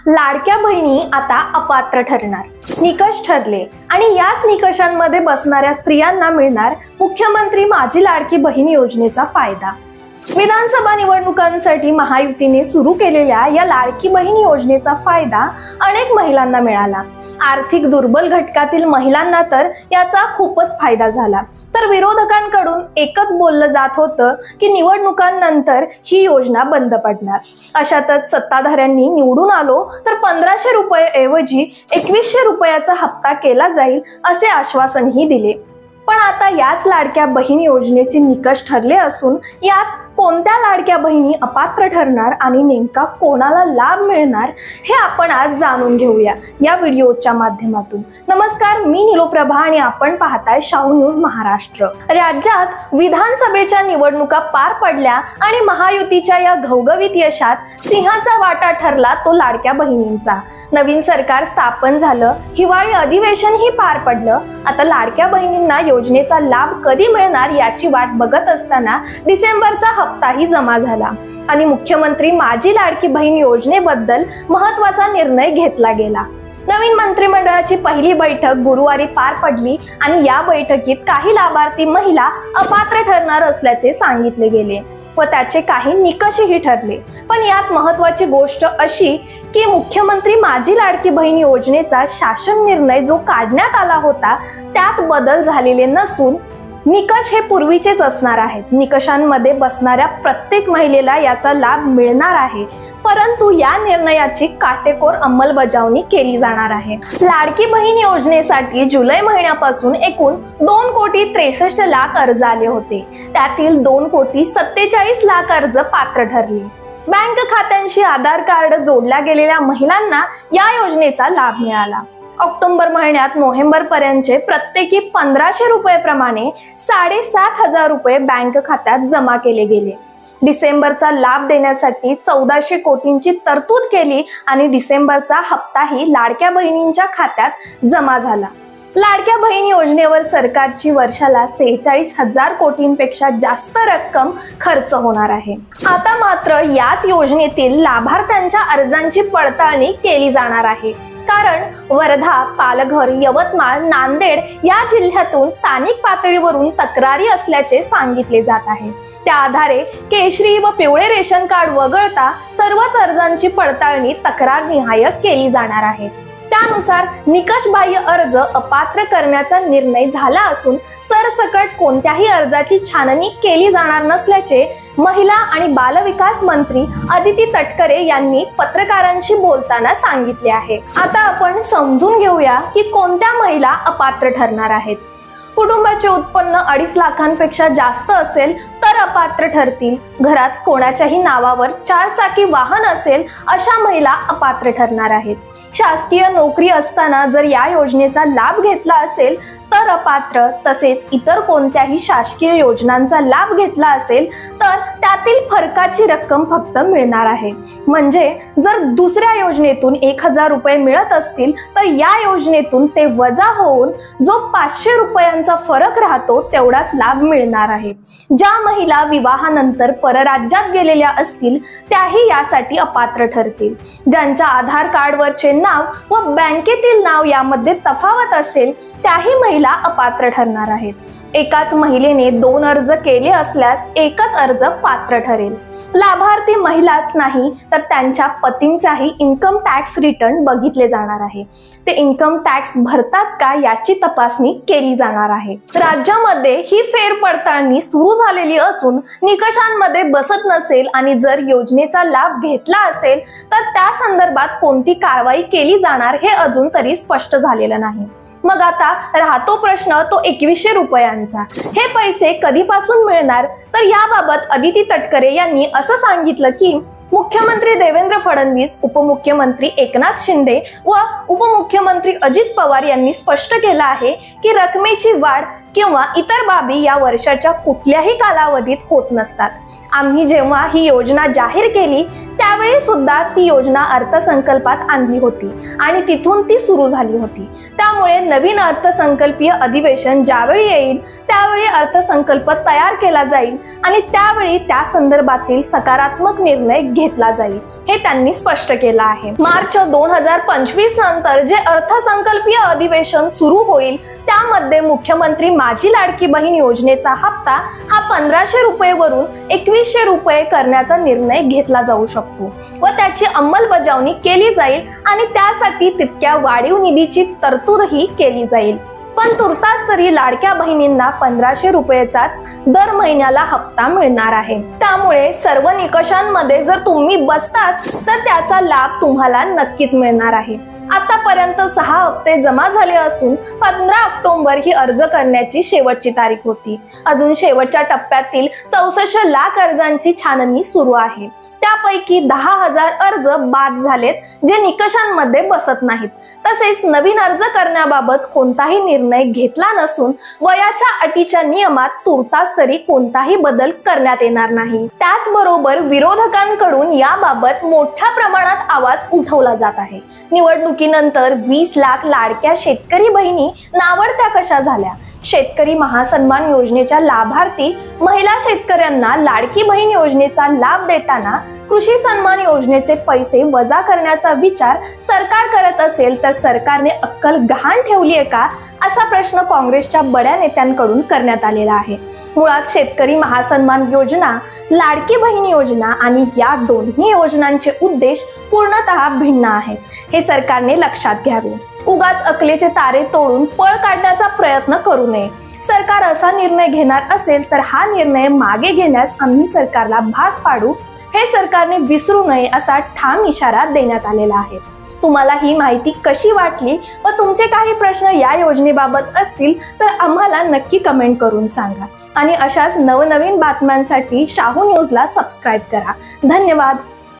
लाडक्या बहिणी आता अपात्र ठरणार, निकष ठरले आणि याच निकषांमध्ये बसणाऱ्या स्त्रियांना मिळणार मुख्यमंत्री माझी लाडकी बहीण योजनेचा फायदा। विधानसभा निवडणुकांसाठी महायुतीने सुरू केलेल्या या लाडकी बहीण योजनेचा फायदा अनेक महिलांना मिळाला। आर्थिक दुर्बल घटकातील महिलांना तर याचा खूपच फायदा झाला, तर विरोधकांकडून एकच बोललं जात होतं की निवडणुकांनंतर ही योजना बंद पडणार। अशातच सत्ताधाऱ्यांनी निवडून आलो तर 1500 रुपये ऐवजी 2100 रुपयाचा हप्ता केला जाईल असे आश्वासनही दिले। पण आता याच लाडक्या बहीण योजनेचे निकष ठरले असून यात कोणत्या लाडक्या बहिणी अपात्र ठरणार आणि नेमका कोणाला लाभ मिळणार हे आपण आज जाणून घेऊया या व्हिडिओच्या माध्यमातून। नमस्कार, मी निलोप्रभा आणि आपण पाहताय शाहू न्यूज महाराष्ट्र। राज्यात विधानसभेच्या निवडणुका पार पडल्या आणि महायुतीच्या या घवघवीत यशात सिंहाचा वाटा ठरला तो लाडक्या बहिणींचा। नवीन सरकार स्थापन झालं, हिवाळी अधिवेशनही पार पडलं। आता लाडक्या बहिणींना योजनेचा लाभ कधी मिळणार याची वाट बघत असताना डिसेंबरचा हप्ताही जमा झाला आणि मुख्यमंत्री माझी लाडकी बहीण योजनेबद्दल महत्त्वाचा निर्णय घेतला गेला। नवीन मंत्रिमंडळाची पहिली बैठक गुरुवारी पार पडली आणि या बैठकीत काही लाभार्थी महिला अपात्र ठरणार असल्याचे सांगितले गेले व त्याचे काही निकषही ठरले। पण यात महत्त्वाची गोष्ट अशी की मुख्यमंत्री माझी लाडकी बहीण योजनेचा शासन निर्णय जो काढण्यात आला होता त्यात बदल झालेले नसून निकष हे पूर्वीचेच असणार आहेत। निकषांमध्ये बसणाऱ्या प्रत्येक महिलेला याचा लाभ मिळणार आहे, परंतु या निर्णयाची काटेकोर अंमलबजावणी केली जाणार आहे। लाडकी बहीण योजनेसाठी जुलै महिन्यापासून एकूण 2,63,00,000 अर्ज आले होते, त्यातील 2,47,00,000 अर्ज पात्र ठरले। बँक खात्यांशी आधार कार्ड जोडल्या गेलेल्या महिलांना या योजनेचा लाभ मिळाला। ऑक्टोबर महिन्यात नोव्हेंबर पर्यंतचे प्रत्येकी 1500 रुपये प्रमाणे 7,500 रुपये बँक खात्यात जमा केले गेले। डिसेंबरचा लाभ देण्यासाठी 1400 कोटींची तरतूद केली आणि डिसेंबरचा हप्ताही लाडक्या बहिणींच्या खात्यात जमा झाला। लाडक्या बहीण योजनेवर सरकारची वर्षाला 46,000 कोटींपेक्षा जास्त रक्कम खर्च होणार आहे। आता मात्र याच योजनेतील लाभार्थ्यांच्या अर्जांची पडताळणी केली जाणार आहे, कारण वर्धा, पालघर, यवतमाळ, नांदेड या जिल्ह्यातून स्थानिक पातळीवरून तक्रारी असल्याचे सांगितले जात आहे। त्या आधारे केशरी व पिवळे रेशन कार्ड वगळता सर्वच अर्जांची पडताळणी तक्रार निहाय केली जाणार आहे। त्यानुसार निकषबाह्य अर्ज अपात्र करण्याचा निर्णय झाला असून सरसकट कोणत्याही अर्जाची छाननी केली जाणार नसल्याचे महिला आणि बालविकास मंत्री अदिती तटकरे यांनी पत्रकारांशी बोलताना सांगितले आहे। आता आपण समजून घेऊया की कोणत्या महिला अपात्र ठरणार आहेत। कुटुंबाचे उत्पन्न 2.5 लाखांपेक्षा जास्त असेल तर अपात्र ठरतील। घरात कोणाच्याही नावावर 4 चाकी वाहन असेल अशा महिला अपात्र ठरणार आहेत। शासकीय नोकरी असताना जर या योजनेचा लाभ घेतला असेल तर अपात्र, तसेच इतर कोणत्याही शासकीय योजनांचा लाभ घेतला असेल तर त्यातील फरकाची रक्कम फक्त मिळणार आहे। म्हणजे जर दुसऱ्या योजनेतून 1000 रुपये मिळत असतील तर या योजनेतून ते वजा होऊन जो 500 रुपयांचा फरक राहतो तेवढाच लाभ मिळणार आहे। ज्या महिला विवाहानंतर परराज्यात गेलेल्या असतील त्याही यासाठी अपात्र ठरतील। ज्यांच्या आधार कार्डवरचे नाव व बँकेतील नाव यामध्ये तफावत असेल त्याही महिला अपात्र ठरणार आहेत। एकाच महिलेने 2 अर्ज केले असल्यास एकच अर्ज पात्र ठरेल। लाभार्थी महिलाच नाही तर त्यांच्या पतींचाही इन्कम टॅक्स रिटर्न बघितले जाणार आहे। ते इन्कम टॅक्स भरतात का याची तपासणी केली जाणार आहे। राज्यामध्ये ही फेरपडताळणी सुरू झालेली असून निकषांमध्ये बसत नसेल आणि जर योजनेचा लाभ घेतला असेल तर त्या संदर्भात कोणती कारवाई केली जाणार हे अजून तरी स्पष्ट झालेलं नाही। मग आता राहतो प्रश्न तो 2100 रुपयांचा। हे पैसे कधीपासून मिळणार तर याबाबत अदिती तटकरे यांनी असं सांगितलं की मुख्यमंत्री देवेंद्र फडणवीस, उपमुख्यमंत्री एकनाथ शिंदे व उपमुख्यमंत्री अजित पवार यांनी स्पष्ट केलं आहे की रकमेची वाढ किंवा इतर बाबी या वर्षाच्या कुठल्याही कालावधीत होत नसतात। आम्ही जेव्हा ही योजना जाहीर केली त्यावेळी सुद्धा ती योजना अर्थसंकल्पात आणली होती आणि तिथून ती सुरू झाली होती। त्यामुळे नवीन अर्थसंकल्पीय अधिवेशन ज्यावेळी येईल त्यावेळी अर्थसंकल्प तयार केला जाईल आणि त्यावेळी त्या संदर्भातील सकारात्मक निर्णय घेतला जाईल, हे त्यांनी स्पष्ट केलं आहे। मार्च 2025 नंतर जे अर्थसंकल्पीय अधिवेशन सुरू होईल त्यामध्ये मुख्यमंत्री माझी लाडकी बहीण योजनेचा हप्ता हा 1500 रुपये वरून 2100 रुपये करण्याचा निर्णय घेतला जाऊ शकतो व त्याची अंमलबजावणी केली जाईल आणि त्यासाठी तितक्या वाढीव निधीची तरतूदही केली जाईल। पण तुर्तास तरी लाडक्या बहिणींना 1500 रुपयेचाच दर महिन्याला हप्ता मिळणार आहे। त्यामुळे सर्व निकषांमध्ये जर तुम्ही बसतात तर त्याचा लाभ तुम्हाला नक्कीच मिळणार आहे। आतापर्यंत 6 हप्ते जमा झाले असून 15 ऑक्टोबर ही अर्ज करण्याची शेवटची तारीख होती। अजून शेवटच्या टप्प्यातील 64 लाख अर्जांची छाननी सुरू आहे। त्यापैकी 10,000 अर्ज बाद झालेत जे निकषांमध्ये बसत नाहीत। तसेच नवीन अर्ज करण्याबाबत कोणताही निर्णय घेतला नसून वयाच्या अटीच्या नियमात तुर्तास तरी कोणताही बदल करण्यात येणार नाही। त्याचबरोबर विरोधकांकडून याबाबत मोठ्या प्रमाणात आवाज उठवला जात आहे। निवडणुकीनंतर 20 लाख लाडक्या शेतकरी बहिणी नावडत्या कशा झाल्या? शेतकरी महासन्मान योजनेच्या लाभार्थी महिला शेतकऱ्यांना लाडकी बहीण योजनेचा लाभ देताना कृषी सन्मान योजनेचे पैसे वजा करण्याचा विचार सरकार करत असेल तर सरकारने अक्कल गहाण ठेवली आहे का, असा प्रश्न काँग्रेसच्या बड्या नेत्यांकडून करण्यात आलेला आहे। मुळात शेतकरी महासन्मान योजना, लाडकी बहीण योजना आणि या दोन्ही योजनांचे उद्देश पूर्णतः भिन्न आहेत, हे सरकारने लक्षात घ्यावे। उगाच अकलेचे तारे तोडून पळ काढण्याचा प्रयत्न करू नये। सरकार असा निर्णय घेणार असेल तर हा निर्णय मागे घेण्यास आम्ही सरकारला भाग पाडू, हे सरकारने विसरू नये असा ठाम इशारा देण्यात आलेला आहे। तुम्हाला ही माहिती कशी वाटली व तुमचे काही प्रश्न या योजनेबाबत असतील तर आम्हाला नक्की कमेंट करून सांगा आणि अशाच नवनवीन बातम्यांसाठी शाहू न्यूजला सबस्क्राईब करा। धन्यवाद।